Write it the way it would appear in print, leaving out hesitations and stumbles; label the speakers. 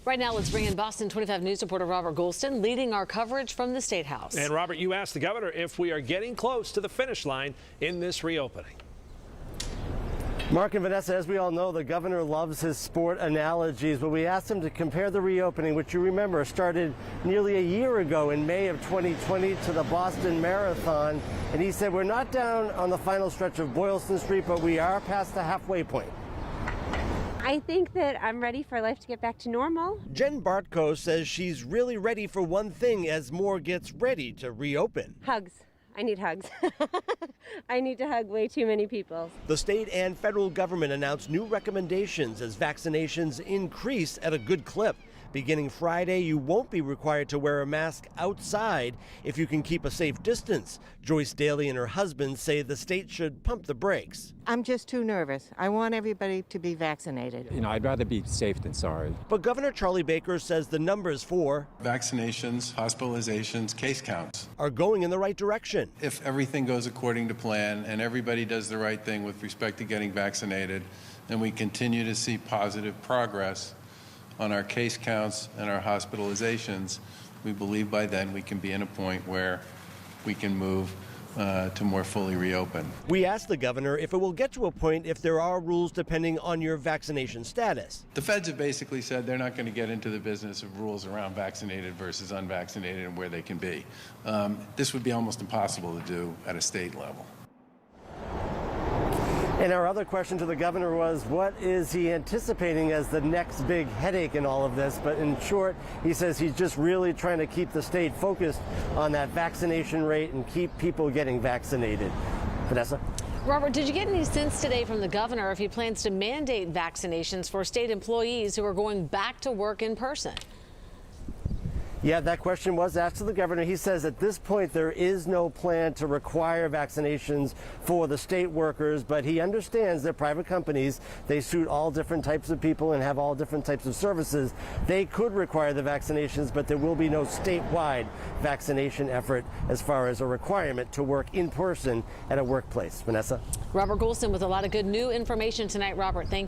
Speaker 1: Right now, let's bring in Boston 25 News reporter Robert Golston, leading our coverage from the State House.
Speaker 2: And Robert, you asked the governor if we are getting close to the finish line in this reopening.
Speaker 3: Mark and Vanessa, as we all know, the governor loves his sport analogies, but we asked him to compare the reopening, which you remember started nearly a year ago in May of 2020, to the Boston Marathon. And he said, we're not down on the final stretch of Boylston Street, but we are past the halfway point.
Speaker 4: I think that I'm ready for life to get back to normal.
Speaker 3: Jen Bartko says she's really ready for one thing as more gets ready to reopen.
Speaker 4: Hugs. I need hugs. I need to hug way too many people.
Speaker 3: The state and federal government announced new recommendations as vaccinations increase at a good clip. Beginning Friday, you won't be required to wear a mask outside if you can keep a safe distance. Joyce Daly and her husband say the state should pump the brakes.
Speaker 5: I'm just too nervous. I want everybody to be vaccinated.
Speaker 6: I'd rather be safe than sorry.
Speaker 3: But Governor Charlie Baker says the numbers for
Speaker 7: vaccinations, hospitalizations, case counts
Speaker 3: are going in the right direction.
Speaker 7: If everything goes according to plan and everybody does the right thing with respect to getting vaccinated, then we continue to see positive progress on our case counts and our hospitalizations, we believe by then we can be in a point where we can move to more fully reopen.
Speaker 3: We asked the governor if it will get to a point if there are rules depending on your vaccination status.
Speaker 7: The feds have basically said they're not going to get into the business of rules around vaccinated versus unvaccinated and where they can be. This would be almost impossible to do at a state level.
Speaker 3: And our other question to the governor was, what is he anticipating as the next big headache in all of this? But in short, he says he's just really trying to keep the state focused on that vaccination rate and keep people getting vaccinated. Vanessa?
Speaker 1: Robert, did you get any sense today from the governor if he plans to mandate vaccinations for state employees who are going back to work in person?
Speaker 3: Yeah, that question was asked to the governor. He says at this point there is no plan to require vaccinations for the state workers, but he understands that private companies, they suit all different types of people and have all different types of services. They could require the vaccinations, but there will be no statewide vaccination effort as far as a requirement to work in person at a workplace. Vanessa?
Speaker 1: Robert Golston with a lot of good new information tonight. Robert, thank you.